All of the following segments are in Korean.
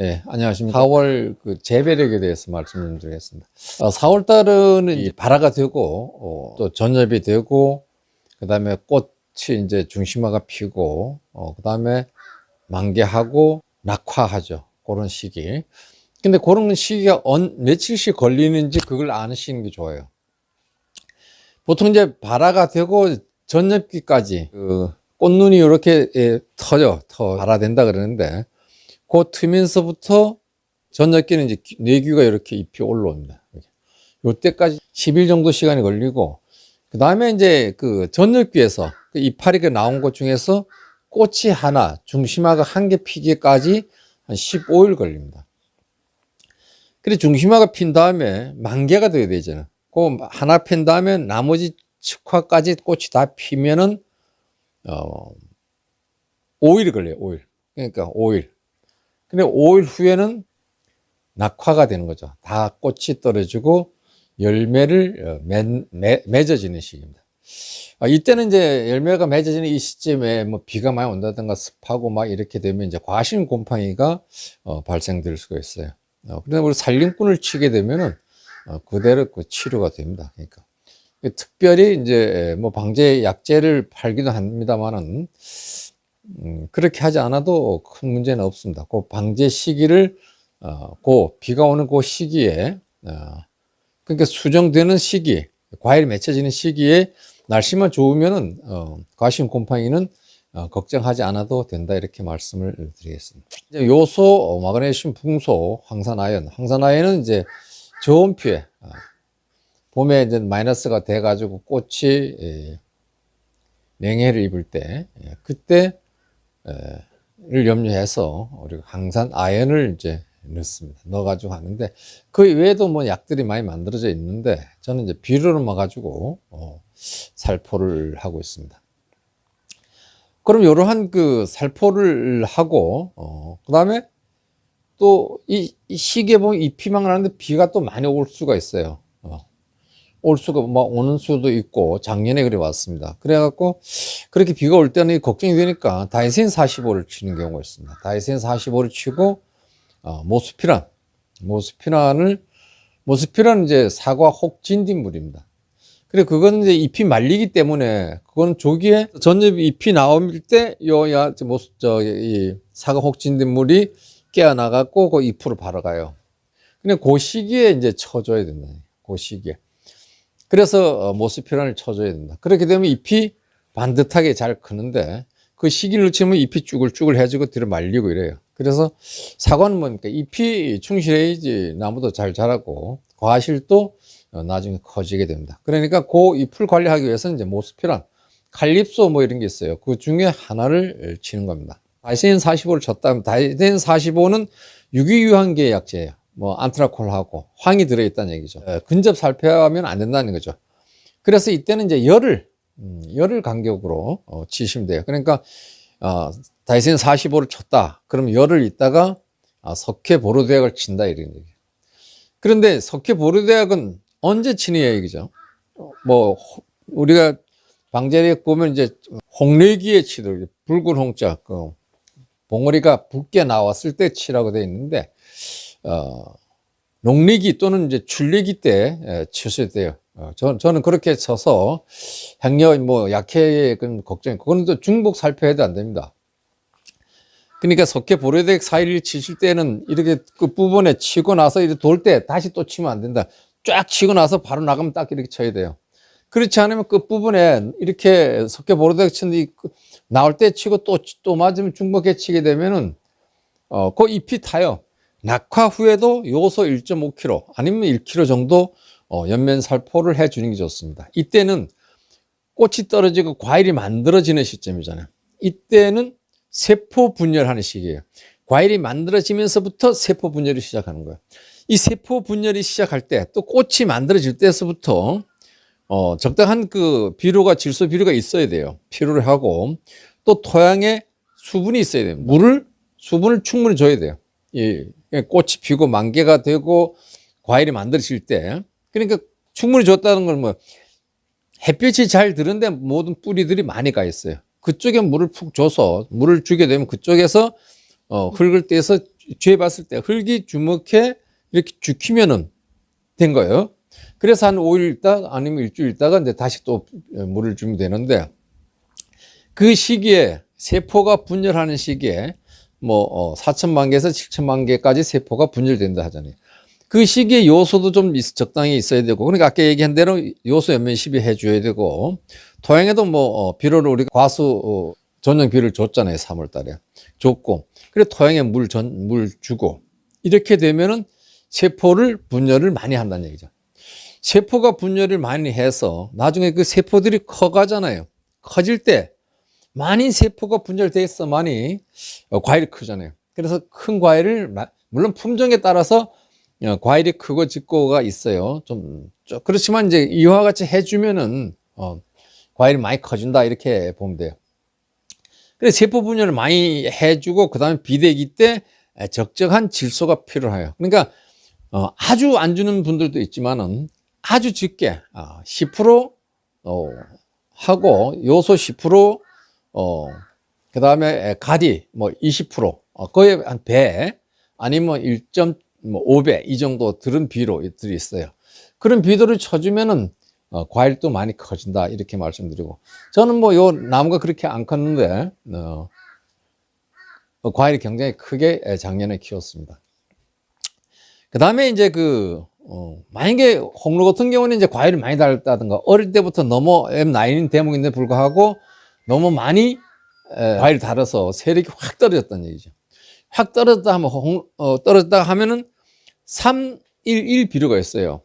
예, 안녕하십니까. 4월 그 재배력에 대해서 말씀드리겠습니다. 4월 달은 이 발화가 되고, 또 전엽이 되고, 그 다음에 꽃이 이제 중심화가 피고, 그 다음에 만개하고 낙화하죠. 그런 시기. 근데 그런 시기가 며칠씩 걸리는지 그걸 아시는 게 좋아요. 보통 이제 발화가 되고 전엽기까지 그 꽃눈이 이렇게 발화된다 그러는데, 그 틈에서부터 전엽기는 이제 내귀가 이렇게 잎이 올라옵니다. 요때까지 10일 정도 시간이 걸리고, 그 다음에 이제 그 전엽기에서 그 이파리 나온 것 중에서 꽃이 하나, 중심화가 한 개 피기까지 한 15일 걸립니다. 그래, 중심화가 핀 다음에 만개가 돼야 되잖아요. 그 하나 핀 다음에 나머지 측화까지 꽃이 다 피면은, 5일이 걸려요, 5일. 그러니까 5일. 근데 5일 후에는 낙화가 되는 거죠. 다 꽃이 떨어지고 열매를 맺어지는 시기입니다. 이때는 이제 열매가 맺어지는 이 시점에 뭐 비가 많이 온다든가 습하고 막 이렇게 되면 이제 과실 곰팡이가 발생될 수가 있어요. 그런데 우리 살림꾼을 치게 되면은 그대로 그 치료가 됩니다. 그러니까 특별히 이제 뭐 방제 약제를 팔기도 합니다만은 그렇게 하지 않아도 큰 문제는 없습니다. 그 방제 시기를 그 비가 오는 그 시기에 그러니까 수정되는 시기, 과일이 맺혀지는 시기에 날씨만 좋으면은 과실 곰팡이는 걱정하지 않아도 된다, 이렇게 말씀을 드리겠습니다. 이제 요소, 마그네슘, 붕소, 황산아연. 황산아연은 이제 저온표에 봄에 이제 마이너스가 돼 가지고 꽃이 냉해를 입을 때, 그때 를 염려해서 우리가 항산 아연을 이제 넣습니다. 넣어가지고 하는데, 그 외에도 뭐 약들이 많이 만들어져 있는데, 저는 이제 비료를 넣어가지고 살포를 하고 있습니다. 그럼 이러한 그 살포를 하고, 그 다음에 또 이 시기에 보면 잎이 막 나는데 비가 또 많이 올 수가 있어요. 올 수가 막 오는 수도 있고, 작년에 그래 왔습니다. 그래갖고 그렇게 비가 올 때는 걱정이 되니까 다이센 45를 치는 경우가 있습니다. 다이센 45를 치고 모스피란은 이제 사과 혹진딧물입니다. 그래, 그거는 이제 잎이 말리기 때문에, 그거는 조기에 전엽 잎이 나올 때 이 사과 혹진딧물이 깨어나갖고 그 잎으로 바로 가요. 근데 그 시기에 이제 쳐줘야 된다. 그 시기에. 그래서 모스피란을 쳐줘야 된다. 그렇게 되면 잎이 반듯하게 잘 크는데, 그 시기를 놓치면 잎이 쭈글쭈글해지고 뒤로 말리고 이래요. 그래서 사과는 뭐니까 잎이 충실해야지 나무도 잘 자라고 과실도 나중에 커지게 됩니다. 그러니까 그 잎을 관리하기 위해서는 이제 모스피란, 칼립소 뭐 이런 게 있어요. 그 중에 하나를 치는 겁니다. 다이센 45를 쳤다면, 다이센 45는 유기유한계 약제예요. 뭐 안트라콜하고 황이 들어있다는 얘기죠. 근접 살포하면 안 된다는 거죠. 그래서 이때는 이제 열을 간격으로 치시면 돼요. 그러니까 다이센 45를 쳤다. 그럼 열을 있다가 석회 보로대약을 친다, 이런 얘기예요. 그런데 석회 보로대약은 언제 치느냐 얘기죠. 뭐 우리가 방제력 보면 이제 홍래기에 치도록, 붉은 홍자, 그 봉오리가 붉게 나왔을 때 치라고 되어 있는데, 농리기 또는 이제 출리기 때 치셔야 돼요. 저는 그렇게 쳐서 향려 뭐 약해의 그런 걱정, 그거는 또 중복 살펴해도 안 됩니다. 그러니까 석회 보로대약 사이를 치실 때는 이렇게 끝부분에 치고 나서 이렇게 돌 때 다시 또 치면 안 된다. 쫙 치고 나서 바로 나가면 딱 이렇게 쳐야 돼요. 그렇지 않으면 끝부분에 이렇게 석회 보로대약 치는데 나올 때 치고 또 맞으면 중복해 치게 되면은 그 잎이 타요. 낙화 후에도 요소 1.5kg 아니면 1kg 정도 연면 살포를 해주는 게 좋습니다. 이때는 꽃이 떨어지고 과일이 만들어지는 시점이잖아요. 이때는 세포 분열하는 시기예요. 과일이 만들어지면서부터 세포 분열이 시작하는 거예요. 이 세포 분열이 시작할 때, 또 꽃이 만들어질 때서부터 적당한 그 질소 비료가 있어야 돼요. 필요를 하고, 또 토양에 수분이 있어야 됩니다. 수분을 충분히 줘야 돼요. 꽃이 피고 만개가 되고 과일이 만들어질 때, 그러니까 충분히 줬다는 건 뭐 햇빛이 잘 드는데 모든 뿌리들이 많이 가 있어요. 그쪽에 물을 푹 줘서, 물을 주게 되면 그쪽에서 흙을 떼서 죄봤을 때 흙이 주먹해 이렇게 죽히면은 된 거예요. 그래서 한 5일 있다 아니면 일주일 있다가 이제 다시 또 물을 주면 되는데, 그 시기에 세포가 분열하는 시기에 뭐 4천만 개에서 7천만 개까지 세포가 분열된다 하잖아요. 그 시기에 요소도 좀 적당히 있어야 되고, 그러니까 아까 얘기한 대로 요소 연면 시비해 줘야 되고, 토양에도 뭐 비료를 우리가 과수 전용 비료를 줬잖아요. 3월 달에 줬고, 그래 토양에 물 주고, 이렇게 되면은 세포를 분열을 많이 한다는 얘기죠. 세포가 분열을 많이 해서 나중에 그 세포들이 커가잖아요. 커질 때 많이 세포가 분열돼 많이 과일이 크잖아요. 그래서 큰 과일을, 물론 품종에 따라서 과일이 크고 적고가 있어요. 좀 그렇지만 이제 이와 같이 해주면은 과일이 많이 커진다 이렇게 보면 돼요. 그래서 세포 분열을 많이 해주고, 그 다음에 비대기 때 적정한 질소가 필요해요. 그러니까 아주 안 주는 분들도 있지만은 아주 적게 10% 하고 요소 10%, 그 다음에 가디 뭐 20%, 거의 한 배 아니면 1.5배 이 정도 들은 비료들이 있어요. 그런 비료를 쳐주면은 과일도 많이 커진다 이렇게 말씀드리고, 저는 뭐 요 나무가 그렇게 안 컸는데 과일이 굉장히 크게 작년에 키웠습니다. 그 다음에 이제 만약에 홍로 같은 경우는 이제 과일을 많이 달았다든가, 어릴 때부터 너무 M9인 대목인데 불구하고 너무 많이 과일을 달아서 세력이 확 떨어졌다는 얘기죠. 확 떨어졌다 하면, 떨어졌다 하면은 311 비료가 있어요.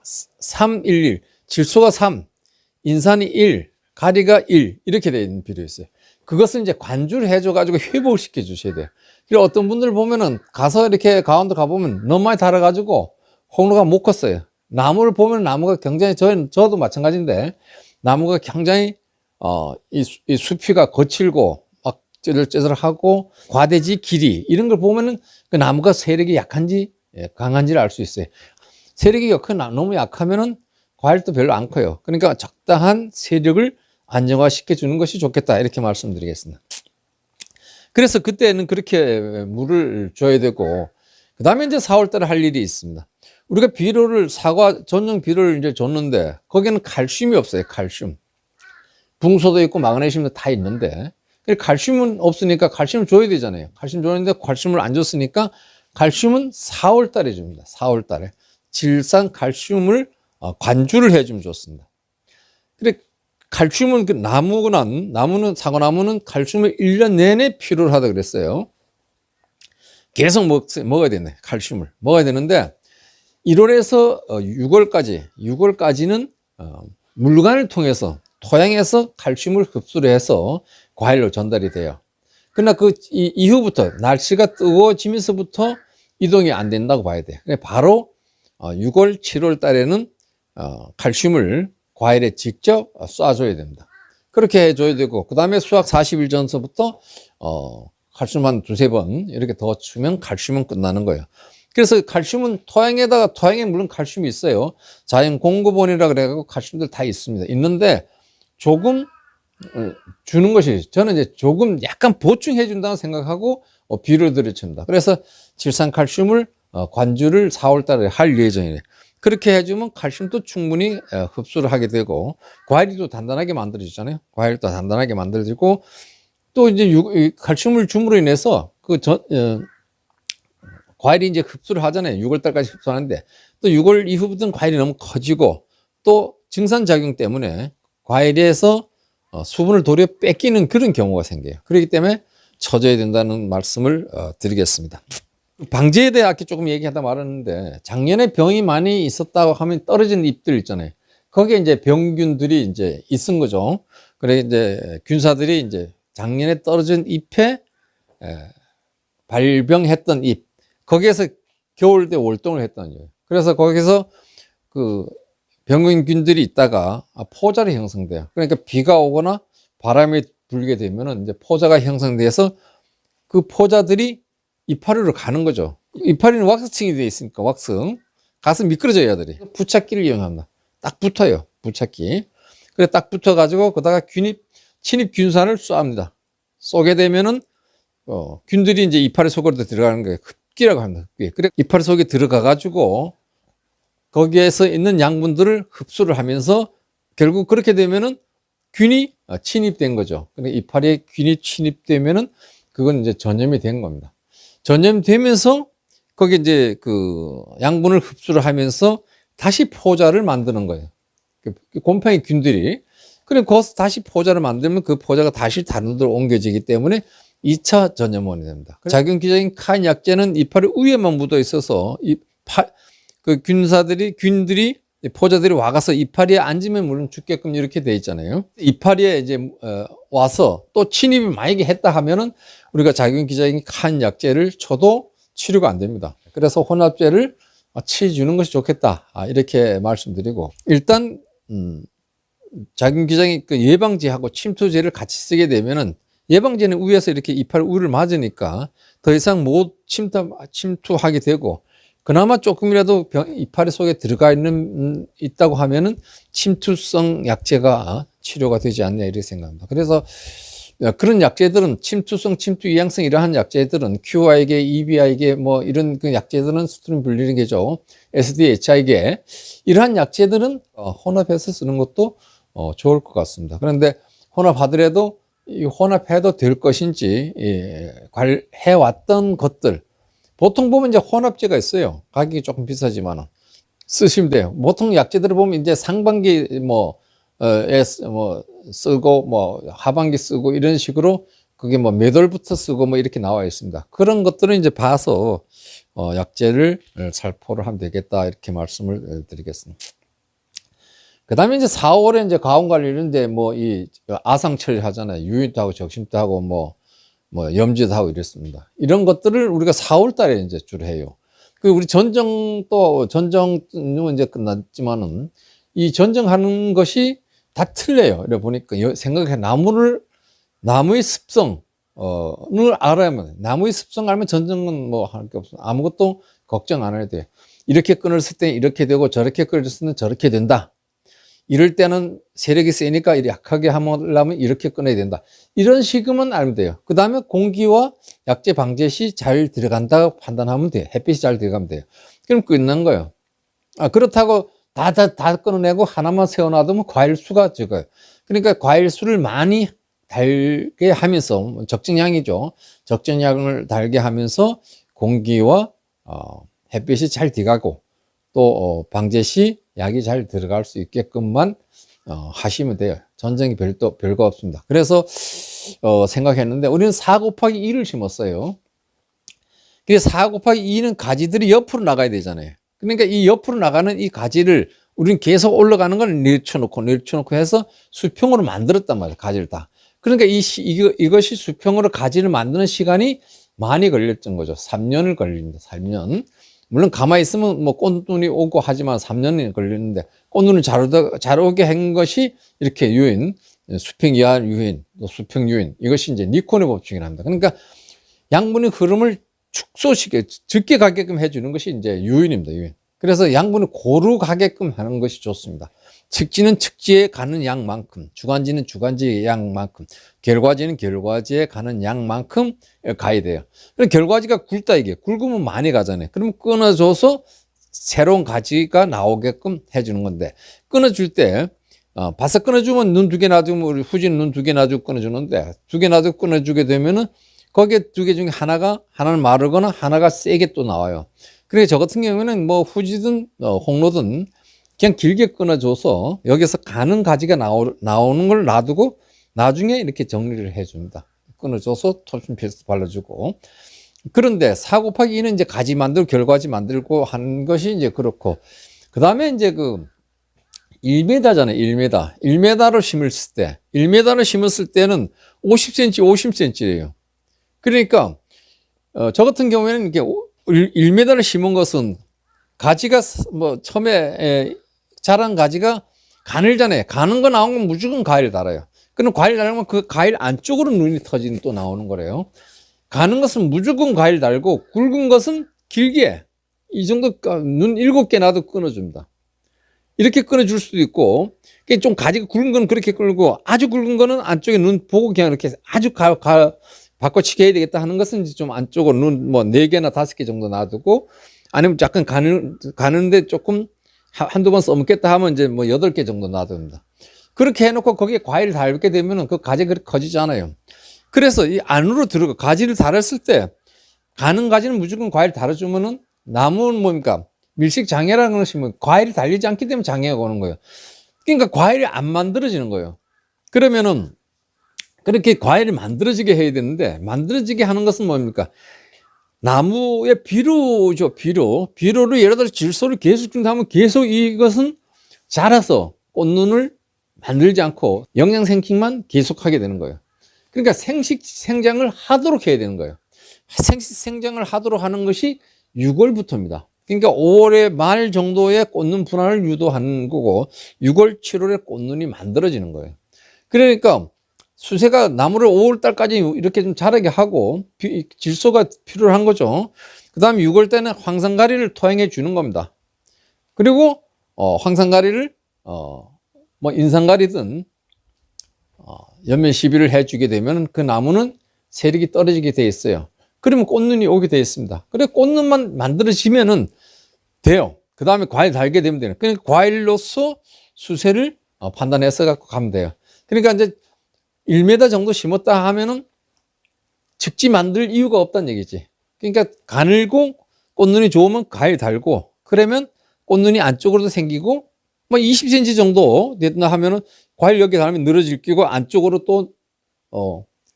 311. 질소가 3, 인산이 1, 가리가 1, 이렇게 되어 있는 비료가 있어요. 그것을 이제 관주를 해줘가지고 회복을 시켜주셔야 돼요. 그리고 어떤 분들 보면은 가서 이렇게 강원도 가보면 너무 많이 달아가지고 홍로가 못 컸어요. 나무를 보면 나무가 굉장히, 저도 마찬가지인데, 나무가 굉장히, 이 수피가 거칠고, 막 쩌들쩌들하고, 과대지 길이, 이런 걸 보면은 그 나무가 세력이 약한지, 강한지를 알 수 있어요. 세력이 너무 약하면은 과일도 별로 안 커요. 그러니까 적당한 세력을 안정화시켜 주는 것이 좋겠다, 이렇게 말씀드리겠습니다. 그래서 그때는 그렇게 물을 줘야 되고, 그 다음에 이제 4월 달에 할 일이 있습니다. 우리가 비료를, 사과 전용 비료를 이제 줬는데, 거기는 칼슘이 없어요, 칼슘. 붕소도 있고 마그네슘도 다 있는데, 칼슘은 없으니까 칼슘을 줘야 되잖아요. 칼슘 줬는데 칼슘을 안 줬으니까 칼슘은 4월 달에 줍니다. 4월 달에. 질산 칼슘을 관주를 해주면 좋습니다. 그래, 칼슘은 나무는, 사과나무는 칼슘을 1년 내내 필요로 하다 그랬어요. 계속 먹어야 되네, 칼슘을. 먹어야 되는데, 1월에서 6월까지는 물관을 통해서 토양에서 칼슘을 흡수를 해서 과일로 전달이 돼요. 그러나 이후부터, 날씨가 뜨거워지면서부터 이동이 안 된다고 봐야 돼요. 바로 6월, 7월 달에는 칼슘을 과일에 직접 쏴줘야 됩니다. 그렇게 해줘야 되고, 그 다음에 수확 40일 전서부터 칼슘 한 두세 번 이렇게 더 주면 칼슘은 끝나는 거예요. 그래서 칼슘은 토양에 물론 칼슘이 있어요. 자연 공급원이라 그래가지고 칼슘들 다 있습니다. 있는데 조금 주는 것이, 저는 이제 조금 약간 보충해 준다고 생각하고 비료를 들여줍니다. 그래서 질산칼슘을 관주를 4월 달에 할 예정이에요. 그렇게 해주면 칼슘도 충분히 흡수를 하게 되고, 과일도 단단하게 만들어지잖아요. 과일도 단단하게 만들어지고, 또 이제 칼슘을 줌으로 인해서 과일이 이제 흡수를 하잖아요. 6월 달까지 흡수하는데, 또 6월 이후부터는 과일이 너무 커지고, 또 증산작용 때문에 과일에서 수분을 도리어 뺏기는 그런 경우가 생겨요. 그렇기 때문에 쳐줘야 된다는 말씀을 드리겠습니다. 방제에 대해 아까 조금 얘기하다 말았는데, 작년에 병이 많이 있었다고 하면 떨어진 잎들 있잖아요. 거기에 이제 병균들이 이제 있은 거죠. 그래 이제 균사들이 이제 작년에 떨어진 잎에 발병했던 잎, 거기에서 겨울 때 월동을 했다는 거예요. 그래서 거기서 그 병균들이 있다가 포자리 형성돼요. 그러니까 비가 오거나 바람이 불게 되면은 이제 포자가 형성돼서 그 포자들이 이파리로 가는 거죠. 이파리는 왁스층이 되어 있으니까 왁스 가서 미끄러져요. 애들이 부착기를 이용합니다. 딱 붙어요, 부착기. 그래 딱 붙어가지고 그다가 침입 균산을 쏘합니다. 쏘게 되면은 균들이 이제 이파리 속으로 들어가는 거예요. 흡기라고 합니다. 흡기. 그래 이파리 속에 들어가 가지고 거기에서 있는 양분들을 흡수를 하면서 결국 그렇게 되면은 균이 침입된 거죠. 그러니까 이파리에 균이 침입되면은 그건 이제 전염이 된 겁니다. 전염되면서 거기 이제 그 양분을 흡수를 하면서 다시 포자를 만드는 거예요. 곰팡이 균들이. 그럼 거기서 다시 포자를 만들면 그 포자가 다시 다른 데로 옮겨지기 때문에 2차 전염원이 됩니다. 작용기적인 카인 약재는 이파리 위에만 묻어 있어서 그 균들이 포자들이 와가서 이파리에 앉으면 물론 죽게끔 이렇게 돼 있잖아요. 이파리에 이제 와서 또 침입을 만약에 했다 하면은 우리가 작용기적인 카인 약재를 쳐도 치료가 안 됩니다. 그래서 혼합제를 치주는 것이 좋겠다. 이렇게 말씀드리고 일단 작용기장이 그 예방제하고 침투제를 같이 쓰게 되면은 예방제는 위에서 이렇게 이파리 우를 맞으니까 더 이상 못 침투하게 되고 그나마 조금이라도 이파리 속에 들어가 있다고 하면은 침투성 약제가 치료가 되지 않냐 이렇게 생각합니다. 그래서 그런 약제들은 침투성, 침투 이양성 이러한 약제들은 QI계, EBI계 뭐 이런 그 약제들은 스트림 분리계죠. SDHI계 이러한 약제들은 혼합해서 쓰는 것도 좋을 것 같습니다. 그런데 혼합하더라도 이 혼합해도 될 것인지 해왔던 것들 보통 보면 이제 혼합제가 있어요. 가격이 조금 비싸지만은 쓰시면 돼요. 보통 약제들을 보면 이제 상반기 쓰고 뭐 하반기 쓰고 이런 식으로 그게 뭐 몇 월부터 쓰고 뭐 이렇게 나와 있습니다. 그런 것들은 이제 봐서 약제를 살포를 하면 되겠다 이렇게 말씀을 드리겠습니다. 그 다음에 이제 4월에 이제 가온관리 이런데 뭐 이 아상 처리하잖아요. 유인도 하고 적심도 하고 뭐 염지도 하고 이랬습니다. 이런 것들을 우리가 4월 달에 이제 주로 해요. 그 우리 전정은 이제 끝났지만은 이 전정하는 것이 다 틀려요. 이래 보니까 생각해 나무의 습성을 알아야만 돼. 나무의 습성 알면 전정은 뭐 할 게 없어. 아무것도 걱정 안 해야 돼. 이렇게 끊었을 때 이렇게 되고 저렇게 끊었을 때는 저렇게 된다. 이럴 때는 세력이 세니까 약하게 하려면 이렇게 끊어야 된다. 이런 식으로만 알면 돼요. 그 다음에 공기와 약재 방제시 잘 들어간다고 판단하면 돼요. 햇빛이 잘 들어가면 돼요. 그럼 끝난 거예요. 그렇다고 다 끊어내고 하나만 세워놔두면 과일 수가 적어요. 그러니까 과일 수를 많이 달게 하면서 적정량이죠. 적정량을 달게 하면서 공기와 햇빛이 잘 들어가고 또 방제 시 약이 잘 들어갈 수 있게끔만 하시면 돼요. 전쟁이 별거 없습니다. 그래서 생각했는데 우리는 4 곱하기 2를 심었어요. 그래서 4 곱하기 2는 가지들이 옆으로 나가야 되잖아요. 그러니까 이 옆으로 나가는 이 가지를 우리는 계속 올라가는 걸 내려놓고 해서 수평으로 만들었단 말이에요. 가지를 다. 그러니까 이것이 수평으로 가지를 만드는 시간이 많이 걸렸던 거죠. 3년을 걸립니다. 3년. 물론 가만히 있으면 뭐 꽃눈이 오고 하지만 3년이 걸리는데 꽃눈을 잘 오게 한 것이 이렇게 유인, 수평 이하 유인, 또 수평 유인. 이것이 이제 니콘의 법칙이랍니다. 그러니까 양분의 흐름을 축소시켜 적게 가게끔 해주는 것이 이제 유인입니다. 유인. 그래서 양분을 고루 가게끔 하는 것이 좋습니다. 측지는 측지에 가는 양만큼, 주간지는 주간지의 양만큼, 결과지는 결과지에 가는 양만큼 가야 돼요. 그럼 결과지가 굵다 이게. 굵으면 많이 가잖아요. 그러면 끊어줘서 새로운 가지가 나오게끔 해주는 건데, 끊어줄 때, 바싹 끊어주면 눈 2개 놔두면, 우리 후지는 눈 2개 놔두고 끊어주는데, 2개 놔두고 끊어주게 되면은, 거기에 2개 중에 하나는 마르거나 하나가 세게 또 나와요. 그래, 저 같은 경우에는 뭐 후지든 홍로든 그냥 길게 끊어줘서 여기서 가는 가지가 나오는 걸 놔두고 나중에 이렇게 정리를 해줍니다. 끊어줘서 톨핀 페이스트 발라주고. 그런데 4 곱하기 2는 이제 가지 만들고 결과지 만들고 하는 것이 이제 그렇고. 그 다음에 이제 그 1m잖아요. 1m. 1m를 심었을 때, 1m를 심었을 때는 50cm, 50cm예요. 그러니까, 저 같은 경우에는 이렇게 1m를 심은 것은 가지가 뭐 처음에 자란 가지가 가늘잖아요. 가는 거 나온 건 무조건 과일 달아요. 그럼 과일 달면 그 과일 안쪽으로 눈이 터지는 또 나오는 거래요. 가는 것은 무조건 과일 달고 굵은 것은 길게 이 정도 눈 7개 놔도 끊어줍니다. 이렇게 끊어줄 수도 있고 좀 가지가 굵은 건 그렇게 끌고 아주 굵은 거는 안쪽에 눈 보고 그냥 이렇게 아주 바꿔치기 해야 되겠다 하는 것은 이제 좀 안쪽으로 눈 뭐 4개나 5개 정도 놔두고, 아니면 약간 가는데 조금 한두 번 써먹겠다 하면 이제 뭐 8개 정도 놔둡니다. 그렇게 해놓고 거기에 과일을 달게 되면은 그 가지가 그렇게 커지지 않아요. 그래서 이 안으로 들어가 가지를 달았을 때, 가는 가지는 무조건 과일 달아주면은 나무는 뭡니까? 밀식 장애라는 것이 뭐 과일이 달리지 않기 때문에 장애가 오는 거예요. 그러니까 과일이 안 만들어지는 거예요. 그러면은 그렇게 과일이 만들어지게 해야 되는데, 만들어지게 하는 것은 뭡니까? 나무의 비료죠, 비료. 비료를 예를 들어 질소를 계속 준다면 계속 이것은 자라서 꽃눈을 만들지 않고 영양 생식만 계속하게 되는 거예요. 그러니까 생식 생장을 하도록 해야 되는 거예요. 생식 생장을 하도록 하는 것이 6월부터입니다. 그러니까 5월의 말 정도에 꽃눈 분화를 유도하는 거고, 6월, 7월에 꽃눈이 만들어지는 거예요. 그러니까 수세가 나무를 5월 달까지 이렇게 좀 자라게 하고 질소가 필요한 거죠. 그 다음에 6월 때는 황산가리를 토양해 주는 겁니다. 그리고 황산가리를 뭐 인산가리든 연면 시비를 해주게 되면 그 나무는 세력이 떨어지게 돼 있어요. 그러면 꽃눈이 오게 돼 있습니다. 그래 꽃눈만 만들어지면은 돼요. 그 다음에 과일 달게 되면 돼요. 그러니까 과일로서 수세를 판단해서 갖고 가면 돼요. 그러니까 이제 1m 정도 심었다 하면은 즉지 만들 이유가 없다는 얘기지. 그러니까 가늘고 꽃눈이 좋으면 과일 달고, 그러면 꽃눈이 안쪽으로도 생기고, 뭐 20cm 정도 됐나 하면은 과일 여기 달면 늘어질 끼고 안쪽으로 또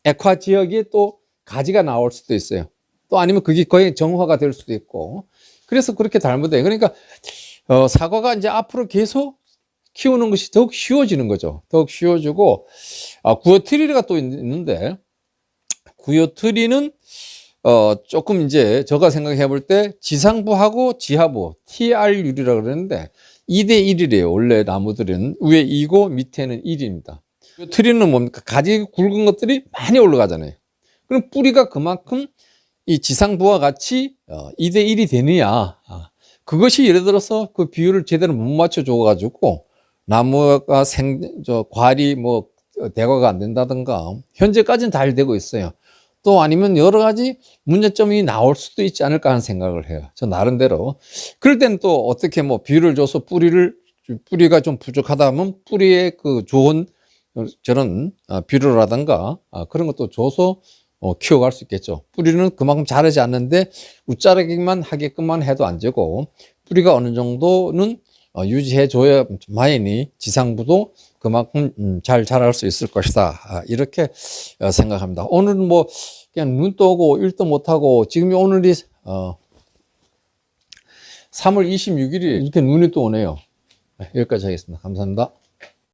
액화 지역이 또 가지가 나올 수도 있어요. 또 아니면 그게 거의 정화가 될 수도 있고. 그래서 그렇게 달면 돼요. 그러니까 사과가 이제 앞으로 계속 키우는 것이 더욱 쉬워지는 거죠. 더욱 쉬워지고, 구어트리가 또 있는데, 구어트리는 조금 이제 제가 생각해 볼 때 지상부하고 지하부 TR율이라고 그러는데 2대 1이래요. 원래 나무들은 위에 2고 밑에는 1입니다. 구어트리는 뭡니까? 가지 굵은 것들이 많이 올라가잖아요. 그럼 뿌리가 그만큼 이 지상부와 같이 2대 1이 되느냐? 그것이 예를 들어서 그 비율을 제대로 못 맞춰 줘 가지고 나무가 과일이 뭐 대과가 안 된다든가, 현재까지는 잘 되고 있어요. 또 아니면 여러 가지 문제점이 나올 수도 있지 않을까 하는 생각을 해요. 저 나름대로. 그럴 때는 또 어떻게 뭐 비율을 줘서 뿌리가 좀 부족하다 하면 뿌리에 그 좋은 저런 비료라든가 그런 것도 줘서 키워갈 수 있겠죠. 뿌리는 그만큼 자라지 않는데 웃자라기만 하게끔만 해도 안 되고, 뿌리가 어느 정도는 유지해 줘야만이 지상부도 그만큼 잘 자랄 수 있을 것이다. 이렇게 생각합니다. 오늘은 뭐 그냥 눈 떠오고 일도 못하고, 지금이 오늘이 3월 26일이 이렇게 눈이 또 오네요. 여기까지 하겠습니다. 감사합니다.